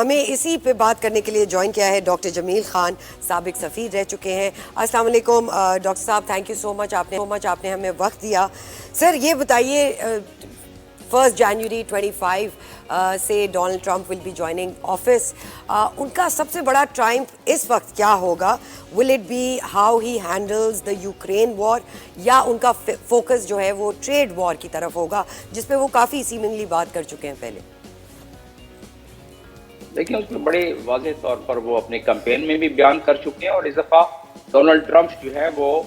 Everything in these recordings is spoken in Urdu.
ہمیں اسی پہ بات کرنے کے لیے جوائن کیا ہے ڈاکٹر جمیل خان، سابق سفیر رہ چکے ہیں۔ السلام علیکم ڈاکٹر صاحب، تھینک یو سو مچ، آپ نے ہمیں وقت دیا۔ سر یہ بتائیے 1 جنوری 25 سے Donald Trump will be joining office, ان کا سب سے بڑا ٹرائمپ اس وقت کیا ہوگا؟ Will it be how he handles the Ukraine war, یا ان کا فوکس جو ہے وہ ٹریڈ وار کی طرف ہوگا، جس پہ وہ کافی سیمنگلی بات کر چکے ہیں پہلے؟ لیکن اس میں بڑے واضح طور پر وہ اپنے کمپین میں بھی بیان کر چکے ہیں، اور اس دفعہ ڈونلڈ ٹرمپ جو ہے وہ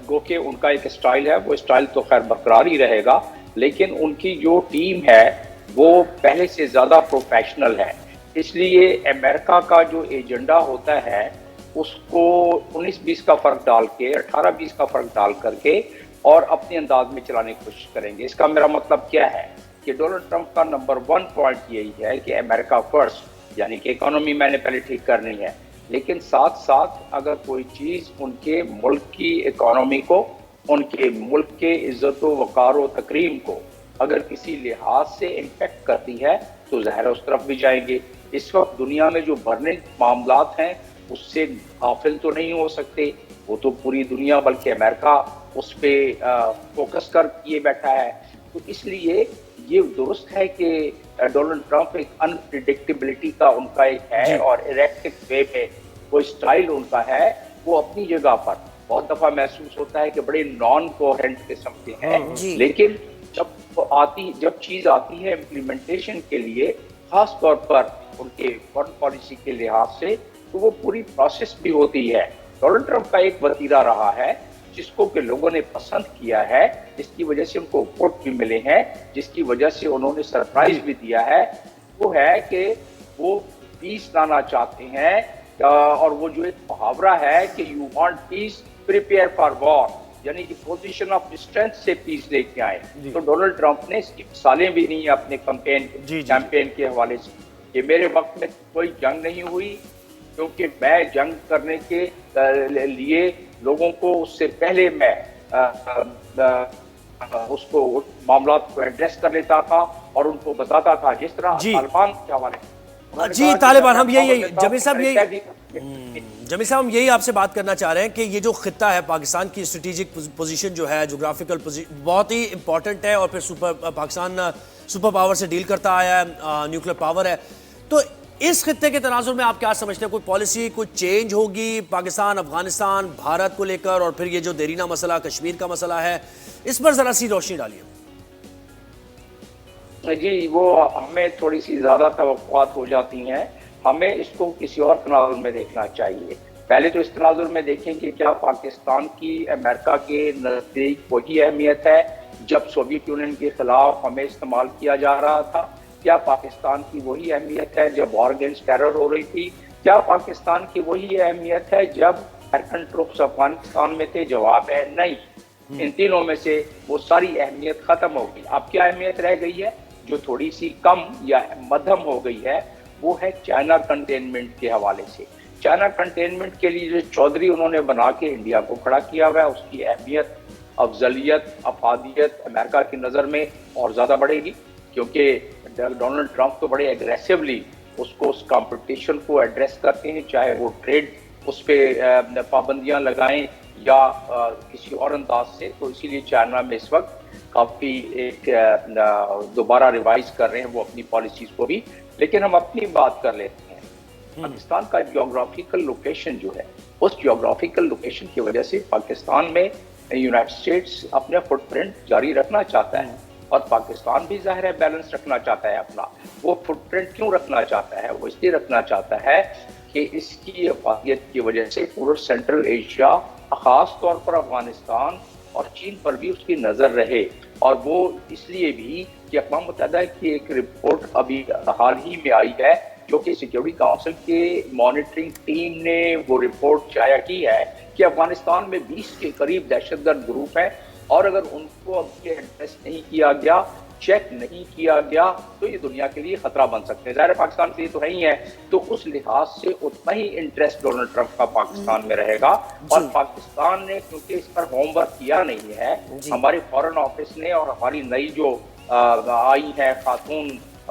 گو کہ ان کا ایک اسٹائل ہے، وہ اسٹائل تو خیر برقرار ہی رہے گا، لیکن ان کی جو ٹیم ہے وہ پہلے سے زیادہ پروفیشنل ہے۔ اس لیے امریکہ کا جو ایجنڈا ہوتا ہے اس کو 19-20 کا فرق ڈال کے 18-20 کا فرق ڈال کر کے اور اپنے انداز میں چلانے کی کوشش کریں گے۔ اس کا میرا مطلب کیا ہے کہ ڈونلڈ ٹرمپ کا نمبر 1 پوائنٹ یہی ہے کہ امریکہ فرسٹ، یعنی کہ اکانومی میں نے پہلے ٹھیک کرنی ہے، لیکن ساتھ ساتھ اگر کوئی چیز ان کے ملک کی اکانومی کو، ان کے ملک کے عزت و وقار و تکریم کو اگر کسی لحاظ سے امپیکٹ کرتی ہے تو ظاہر اس طرف بھی جائیں گے۔ اس وقت دنیا میں جو برننگ معاملات ہیں اس سے غافل تو نہیں ہو سکتے، وہ تو پوری دنیا بلکہ امریکہ اس پہ فوکس کر کیے بیٹھا ہے۔ تو اس لیے یہ درست ہے کہ ڈونلڈ ٹرمپ ایک انپریڈکٹیبلٹی کا ان کا ایک ہے، اور اریکٹک وے میں وہ اسٹائل ان کا ہے، وہ اپنی جگہ پر بہت دفعہ محسوس ہوتا ہے کہ بڑے نان کوہرنٹ قسم کے ہیں، لیکن جب چیز آتی ہے امپلیمنٹیشن کے لیے، خاص طور پر ان کے فارن پالیسی کے لحاظ سے، تو وہ پوری پروسیس بھی ہوتی ہے۔ ڈونلڈ ٹرمپ کا ایک وتیرہ رہا ہے جس کو کہ لوگوں نے پسند کیا ہے، جس کی وجہ سے ان کو ووٹ بھی ملے ہیں، جس کی وجہ سے انہوں نے سرپرائز بھی دیا ہے، وہ ہے کہ وہ پیس لانا چاہتے ہیں، اور وہ جو ایک محاورہ ہے کہ you want peace prepare for war, یعنی کہ پوزیشن آف اسٹرینتھ سے پیس لے کے آئے۔ تو ڈونلڈ ٹرمپ نے اس کی مثالیں بھی نہیں ہیں اپنے کیمپین کے حوالے سے کہ میرے وقت میں کوئی جنگ نہیں ہوئی، کیونکہ میں جنگ کرنے کے لیے لوگوں کو اس سے پہلے میں اس کو معاملات کو ایڈریس کر لیتا تھا اور ان کو بتاتا تھا، جس طرح طالبان کے حوالے جی طالبان، ہم یہی جمیل صاحب ہم یہی آپ سے بات کرنا چاہ رہے ہیں کہ یہ جو خطہ ہے پاکستان کی اسٹریٹجک پوزیشن جو ہے، جغرافیکل پوزیشن بہت ہی امپورٹنٹ ہے، اور پھر پاکستان سپر پاور سے ڈیل کرتا آیا ہے، نیوکلیر پاور ہے، تو اس خطے کے تناظر میں آپ کیا سمجھتے ہیں؟ کوئی پالیسی کوئی چینج ہوگی پاکستان، افغانستان، بھارت کو لے کر، اور پھر یہ جو دیرینہ مسئلہ کشمیر کا مسئلہ ہے، اس پر ذرا سی روشنی ڈالیے۔ جی، وہ ہمیں تھوڑی سی زیادہ توقعات ہو جاتی ہیں، ہمیں اس کو کسی اور تناظر میں دیکھنا چاہیے۔ پہلے تو اس تناظر میں دیکھیں کہ کیا پاکستان کی امریکہ کے نزدیک وہی اہمیت ہے جب سوویت یونین کے خلاف ہمیں استعمال کیا جا رہا تھا؟ کیا پاکستان کی وہی اہمیت ہے جب وار اگینسٹ ٹیرر ہو رہی تھی؟ کیا پاکستان کی وہی اہمیت ہے جب امریکن ٹروپس افغانستان میں تھے؟ جواب ہے نہیں۔ ان تینوں میں سے وہ ساری اہمیت ختم ہو گئی۔ اب کیا اہمیت رہ گئی ہے جو تھوڑی سی کم یا مدھم ہو گئی ہے؟ وہ ہے چائنا کنٹینمنٹ کے حوالے سے۔ چائنا کنٹینمنٹ کے لیے جو چودھری انہوں نے بنا کے انڈیا کو کھڑا کیا ہوا ہے، اس کی اہمیت، افضلیت، افادیت امریکہ کی نظر میں اور زیادہ بڑھے گی، کیونکہ ڈونلڈ ٹرمپ تو بڑے ایگریسولی اس کمپٹیشن کو ایڈریس کرتے ہیں، چاہے وہ ٹریڈ اس پہ پابندیاں لگائیں یا کسی اور انداز سے۔ تو اسی لیے چائنا میں اس وقت کافی ایک دوبارہ ریوائز کر رہے ہیں وہ اپنی پالیسیز کو بھی۔ لیکن ہم اپنی بات کر لیتے ہیں۔ پاکستان کا جیوگرافیکل لوکیشن جو ہے، اس جیوگرافیکل لوکیشن کی وجہ سے پاکستان میں یونائٹڈ اسٹیٹس اپنے فٹ پرنٹ جاری رکھنا چاہتا ہے، اور پاکستان بھی ظاہر ہے بیلنس رکھنا چاہتا ہے اپنا۔ وہ فٹ پرنٹ کیوں رکھنا چاہتا ہے؟ وہ اس لیے رکھنا چاہتا ہے کہ اس کی افادیت کی وجہ سے پورا سینٹرل ایشیا، خاص طور پر افغانستان اور چین پر بھی اس کی نظر رہے۔ اور وہ اس لیے بھی کہ اقوام متحدہ کی ایک رپورٹ ابھی حال ہی میں آئی ہے، جو کہ سیکیورٹی کونسل کے مانیٹرنگ ٹیم نے وہ رپورٹ شائع کی ہے کہ افغانستان میں 20 کے قریب دہشت گرد گروپ ہیں، اور اگر ان کو اب ایڈریس نہیں کیا گیا، چیک نہیں کیا گیا، تو یہ دنیا کے لیے خطرہ بن سکتے ہیں۔ ظاہر پاکستان کے لیے تو نہیں ہے، تو اس لحاظ سے اتنا ہی انٹرسٹ ڈونلڈ ٹرمپ کا پاکستان میں رہے گا۔ اور پاکستان نے کیونکہ اس پر ہوم ورک کیا نہیں ہے، ہمارے فارن آفس نے اور ہماری نئی جو آئی ہے خاتون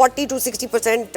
40 to 60%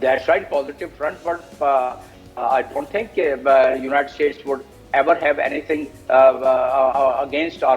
that's right, positive front, but I don't think United States would ever have anything against or